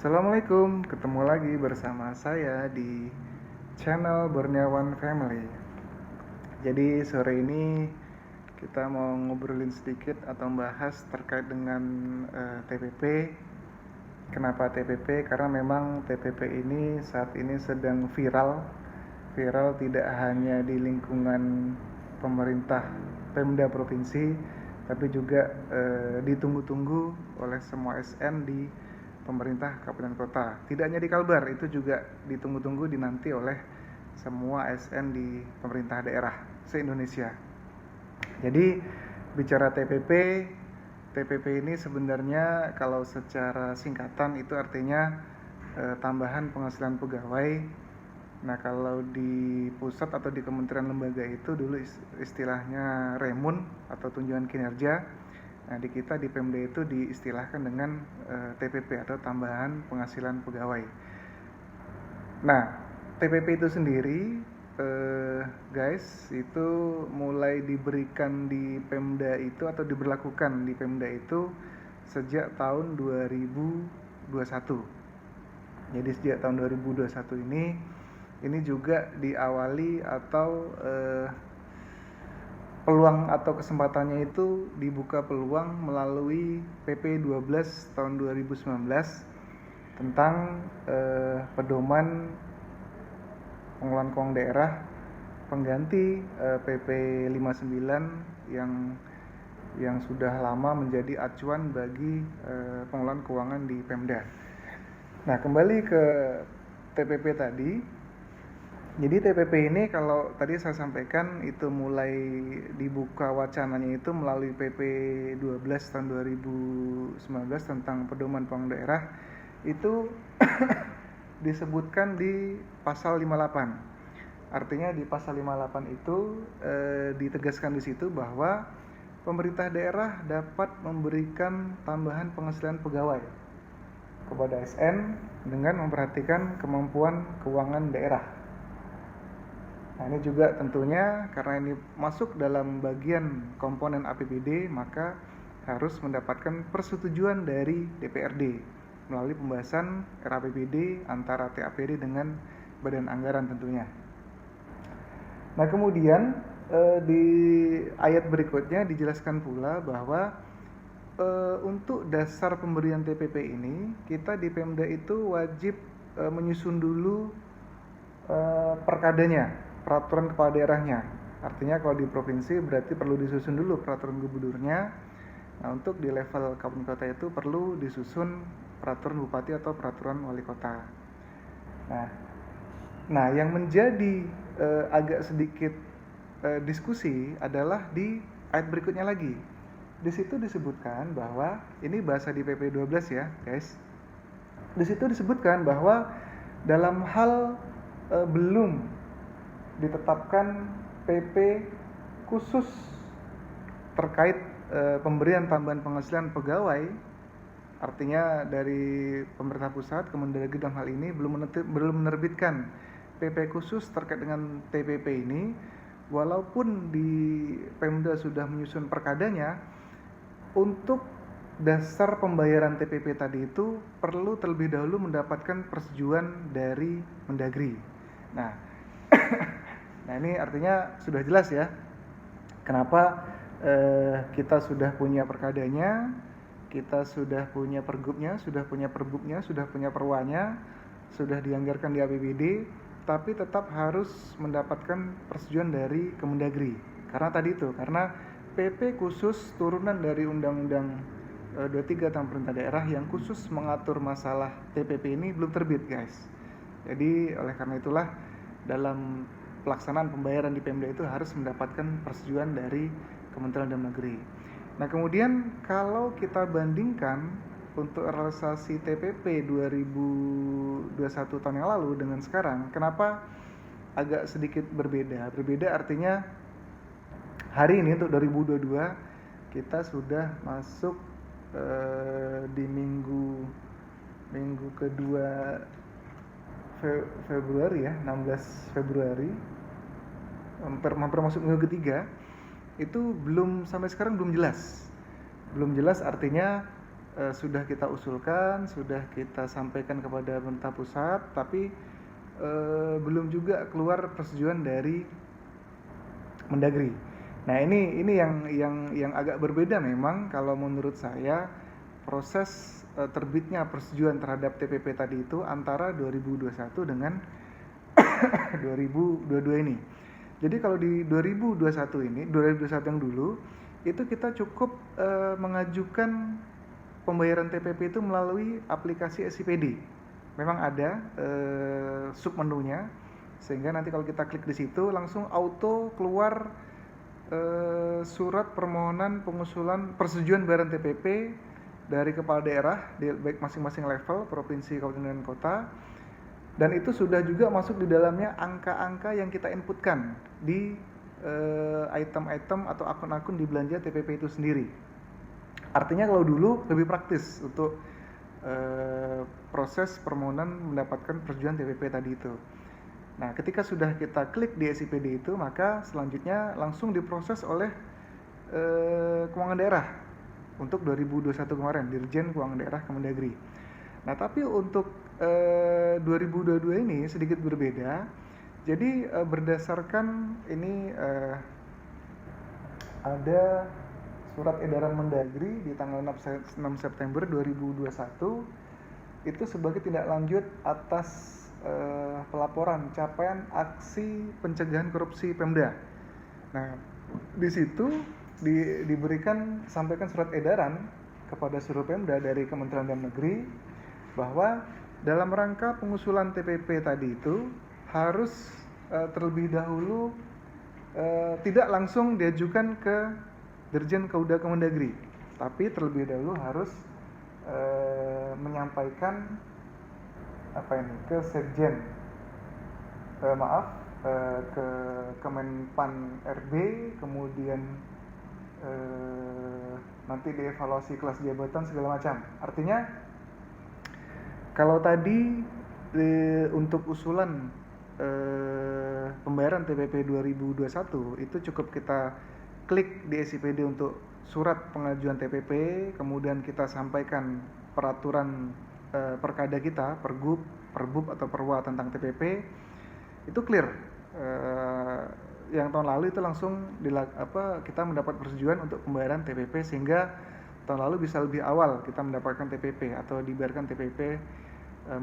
Assalamualaikum, ketemu lagi bersama saya di channel Borneawan Family. Jadi sore ini kita mau ngobrolin sedikit atau membahas terkait dengan TPP. Kenapa TPP? Karena memang TPP ini saat ini sedang viral. Viral tidak hanya di lingkungan pemerintah Pemda provinsi, tapi juga ditunggu-tunggu oleh semua SN di pemerintah kabupaten kota. Tidak hanya di Kalbar, itu juga ditunggu-tunggu dinanti oleh semua SN di pemerintah daerah se-Indonesia. Jadi bicara TPP ini sebenarnya kalau secara singkatan itu artinya tambahan penghasilan pegawai. Nah, kalau di pusat atau di kementerian lembaga itu dulu istilahnya remun atau tunjangan kinerja. Nah, di kita di Pemda itu diistilahkan dengan TPP atau tambahan penghasilan pegawai. Nah, TPP itu sendiri guys, itu mulai diberikan di Pemda itu atau diberlakukan di Pemda itu sejak tahun 2021. Jadi sejak tahun 2021 ini juga diawali atau peluang atau kesempatannya itu dibuka peluang melalui PP 12 tahun 2019 tentang pedoman pengelolaan keuangan daerah pengganti PP 59 yang sudah lama menjadi acuan bagi pengelolaan keuangan di Pemda. Nah, kembali ke TPP tadi. Jadi TPP ini kalau tadi saya sampaikan itu mulai dibuka wacananya itu melalui PP 12 tahun 2019 tentang pedoman keuangan daerah itu disebutkan di pasal 58. Artinya di pasal 58 itu ditegaskan di situ bahwa pemerintah daerah dapat memberikan tambahan penghasilan pegawai kepada SN dengan memperhatikan kemampuan keuangan daerah. Nah, ini juga tentunya karena ini masuk dalam bagian komponen APBD, maka harus mendapatkan persetujuan dari DPRD melalui pembahasan RAPBD antara TAPD dengan Badan Anggaran tentunya. Nah, kemudian di ayat berikutnya dijelaskan pula bahwa untuk dasar pemberian TPP ini kita di Pemda itu wajib menyusun dulu perkadanya, peraturan kepala daerahnya. Artinya kalau di provinsi berarti perlu disusun dulu peraturan gubernurnya. Nah, untuk di level kabupaten kota itu perlu disusun peraturan bupati atau peraturan wali kota. Nah, yang menjadi agak sedikit diskusi adalah di ayat berikutnya lagi. Di situ disebutkan bahwa ini bahasa di PP 12 ya, guys. Di situ disebutkan bahwa dalam hal belum ditetapkan PP khusus terkait pemberian tambahan penghasilan pegawai, artinya dari pemerintah pusat, Kemendagri dalam hal ini belum menerbitkan PP khusus terkait dengan TPP ini, walaupun di Pemda sudah menyusun perkadanya, untuk dasar pembayaran TPP tadi itu perlu terlebih dahulu mendapatkan persetujuan dari Mendagri. Nah, ini artinya sudah jelas ya kenapa kita sudah punya perkadanya, kita sudah punya pergubnya, sudah punya perbubnya, sudah punya perwanya, sudah dianggarkan di APBD, tapi tetap harus mendapatkan persetujuan dari Kemendagri. Karena PP khusus turunan dari Undang-Undang 23 tentang Pemerintah Daerah yang khusus mengatur masalah TPP ini belum terbit, guys. Jadi oleh karena itulah dalam pelaksanaan pembayaran di Pemda itu harus mendapatkan persetujuan dari Kementerian Dalam Negeri. Nah, kemudian kalau kita bandingkan untuk realisasi TPP 2021 tahun yang lalu dengan sekarang, kenapa agak sedikit berbeda? Berbeda artinya hari ini untuk 2022 kita sudah masuk di minggu kedua Februari ya, 16 Februari, hampir masuk minggu ketiga, itu sampai sekarang belum jelas artinya sudah kita usulkan, sudah kita sampaikan kepada pemerintah pusat, tapi belum juga keluar persetujuan dari Mendagri. Nah, ini yang agak berbeda memang kalau menurut saya proses terbitnya persetujuan terhadap TPP tadi itu antara 2021 dengan 2022 ini. Jadi kalau di 2021 yang dulu itu kita cukup mengajukan pembayaran TPP itu melalui aplikasi SIPD. Memang ada submenunya, sehingga nanti kalau kita klik di situ langsung auto keluar surat permohonan pengusulan persetujuan bayaran TPP dari kepala daerah di baik masing-masing level provinsi, kabupaten dan kota, dan itu sudah juga masuk di dalamnya angka-angka yang kita inputkan di item-item atau akun-akun di belanja TPP itu sendiri. Artinya kalau dulu lebih praktis untuk proses permohonan mendapatkan persetujuan TPP tadi itu. Nah, ketika sudah kita klik di SIPD itu, maka selanjutnya langsung diproses oleh Keuangan Daerah untuk 2021 kemarin, Dirjen Keuangan Daerah Kemendagri. Nah, tapi untuk 2022 ini sedikit berbeda. Jadi berdasarkan ini ada surat edaran Mendagri di tanggal 6 September 2021 itu sebagai tindak lanjut atas pelaporan capaian aksi pencegahan korupsi Pemda. Nah, di situ diberikan sampaikan surat edaran kepada seluruh Pemda dari Kementerian Dalam Negeri bahwa dalam rangka pengusulan TPP tadi itu harus terlebih dahulu tidak langsung diajukan ke Dirjen Keuda Kemendagri, tapi terlebih dahulu harus menyampaikan ke Sekjen, ke Kemenpan RB, kemudian nanti dievaluasi kelas jabatan segala macam. Artinya kalau tadi untuk usulan pembayaran TPP 2021 itu cukup kita klik di SIPD untuk surat pengajuan TPP, kemudian kita sampaikan peraturan perkada kita, pergub, perbub atau perwa tentang TPP, itu clear. Yang tahun lalu itu langsung kita mendapat persetujuan untuk pembayaran TPP, sehingga tahun lalu bisa lebih awal kita mendapatkan TPP atau dibayarkan TPP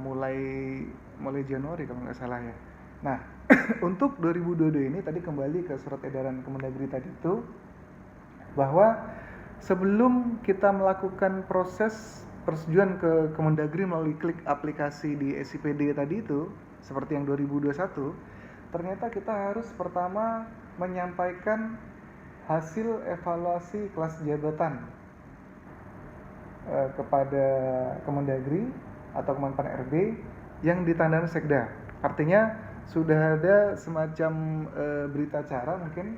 mulai Januari kalau nggak salah ya. Nah, untuk 2022 ini tadi kembali ke surat edaran Kemendagri tadi itu, bahwa sebelum kita melakukan proses persetujuan ke Kemendagri melalui klik aplikasi di SIPD tadi itu, seperti yang 2021, ternyata kita harus pertama menyampaikan hasil evaluasi kelas jabatan kepada Kemendagri atau Kemenpan RB yang ditandai Sekda. Artinya sudah ada semacam berita acara mungkin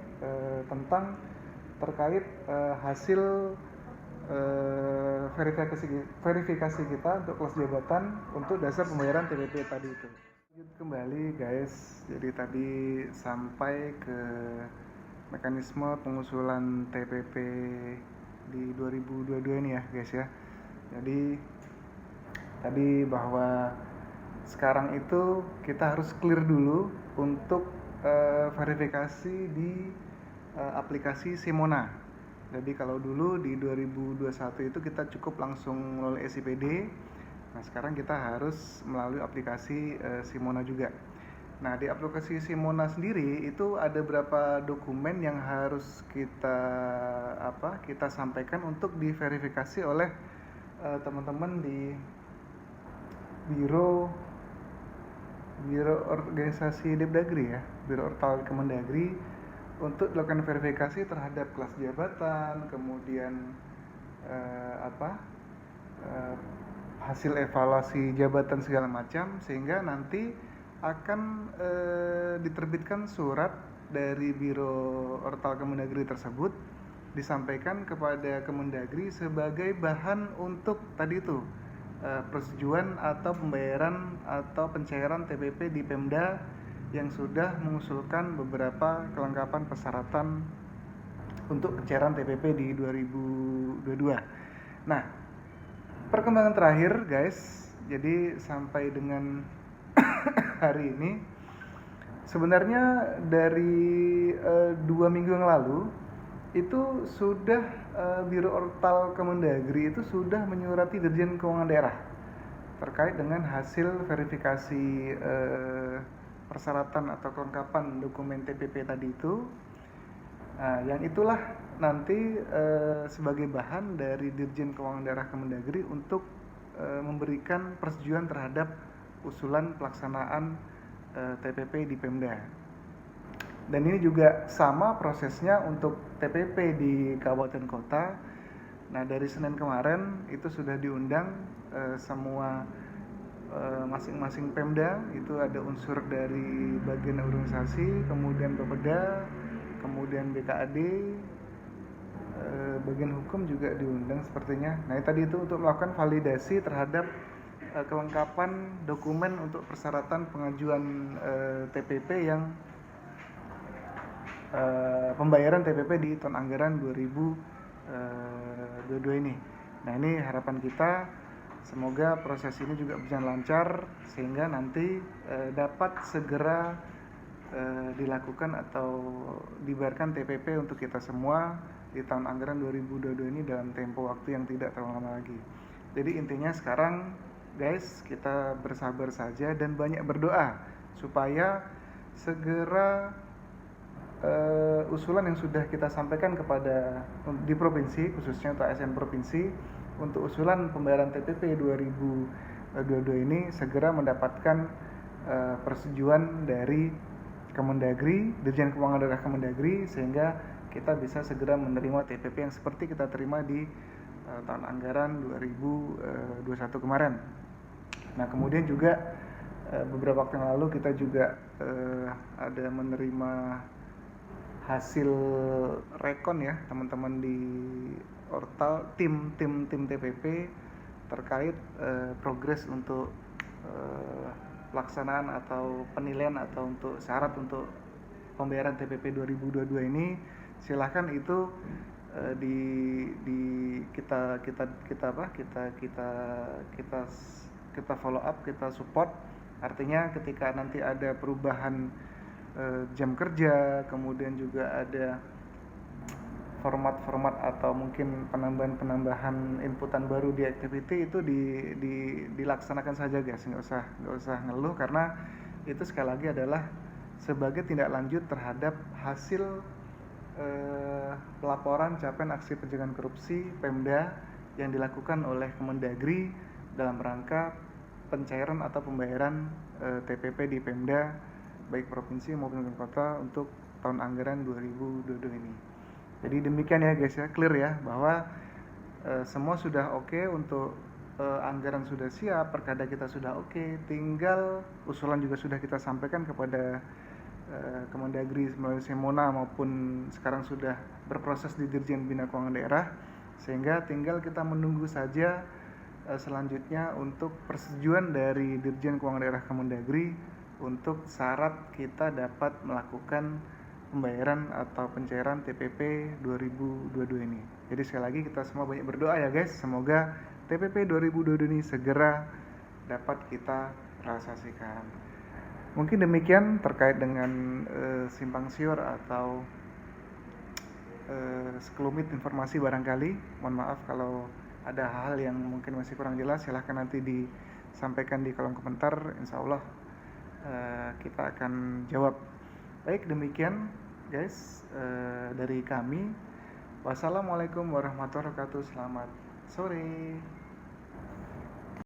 tentang terkait hasil verifikasi kita untuk kelas jabatan untuk dasar pembayaran TPP tadi itu. Lanjut kembali guys, jadi tadi sampai ke mekanisme pengusulan TPP di 2022 ini ya guys ya. Jadi tadi bahwa sekarang itu kita harus clear dulu untuk verifikasi di aplikasi Simona. Jadi kalau dulu di 2021 itu kita cukup langsung melalui SIPD. Nah, sekarang kita harus melalui aplikasi Simona juga. Nah, di aplikasi Simona sendiri itu ada beberapa dokumen yang harus kita sampaikan untuk diverifikasi oleh teman-teman di Biro Organisasi Depdagri ya, Biro Ortal Kemendagri, untuk dilakukan verifikasi terhadap kelas jabatan, kemudian hasil evaluasi jabatan segala macam, sehingga nanti akan diterbitkan surat dari Biro Ortal Kemendagri tersebut disampaikan kepada Kemendagri sebagai bahan untuk tadi itu persetujuan atau pembayaran atau pencairan TPP di Pemda yang sudah mengusulkan beberapa kelengkapan persyaratan untuk pencairan TPP di 2022. Nah, perkembangan terakhir guys, jadi sampai dengan hari ini sebenarnya dari 2 minggu yang lalu itu sudah Biro Ortal Kemendagri itu sudah menyurati Dirjen Keuangan Daerah terkait dengan hasil verifikasi persyaratan atau kelengkapan dokumen TPP tadi itu. Nah, yang itulah nanti sebagai bahan dari Dirjen Keuangan Daerah Kemendagri untuk memberikan persetujuan terhadap usulan pelaksanaan TPP di Pemda. Dan ini juga sama prosesnya untuk TPP di kabupaten kota. Nah, dari Senin kemarin itu sudah diundang semua masing-masing Pemda, itu ada unsur dari bagian organisasi, kemudian Bapeda, kemudian BKAD, bagian hukum juga diundang sepertinya. Nah, tadi itu untuk melakukan validasi terhadap kelengkapan dokumen untuk persyaratan pengajuan TPP yang pembayaran TPP di tahun anggaran 2022 ini. Nah, ini harapan kita semoga proses ini juga berjalan lancar sehingga nanti dapat segera dilakukan atau dibayarkan TPP untuk kita semua di tahun anggaran 2022 ini dalam tempo waktu yang tidak terlalu lama lagi. Jadi intinya sekarang guys, kita bersabar saja dan banyak berdoa supaya segera usulan yang sudah kita sampaikan kepada di provinsi, khususnya untuk ASN provinsi, untuk usulan pembayaran TPP 2022 ini segera mendapatkan persetujuan dari Kemendagri, Dirjen Keuangan Daerah Kemendagri, sehingga kita bisa segera menerima TPP yang seperti kita terima di tahun anggaran 2021 kemarin. Nah, kemudian juga beberapa waktu yang lalu kita juga ada menerima hasil rekon ya teman-teman di Ortal, tim TPP terkait progres untuk pelaksanaan atau penilaian atau untuk syarat untuk pembayaran TPP 2022 ini. Silahkan itu kita follow up, kita support. Artinya ketika nanti ada perubahan jam kerja, kemudian juga ada format-format atau mungkin penambahan inputan baru di activity itu dilaksanakan saja guys, nggak usah ngeluh, karena itu sekali lagi adalah sebagai tindak lanjut terhadap hasil pelaporan capaian aksi pencegahan korupsi Pemda yang dilakukan oleh Kemendagri dalam rangka pencairan atau pembayaran TPP di Pemda baik provinsi maupun kota untuk tahun anggaran 2022 ini. Jadi demikian ya guys ya, clear ya bahwa semua sudah oke untuk anggaran sudah siap, perkada kita sudah oke, tinggal usulan juga sudah kita sampaikan kepada Kemendagri melalui Semona maupun sekarang sudah berproses di Dirjen Bina Keuangan Daerah, sehingga tinggal kita menunggu saja selanjutnya untuk persetujuan dari Dirjen Keuangan Daerah Kemendagri untuk syarat kita dapat melakukan pembayaran atau pencairan TPP 2022 ini. Jadi sekali lagi kita semua banyak berdoa ya guys, semoga TPP 2022 ini segera dapat kita realisasikan. Mungkin demikian terkait dengan simpang siur atau sekelumit informasi barangkali. Mohon maaf kalau ada hal yang mungkin masih kurang jelas, silahkan nanti disampaikan di kolom komentar, insya Allah kita akan jawab. Baik, demikian guys dari kami. Wassalamualaikum warahmatullahi wabarakatuh. Selamat sore.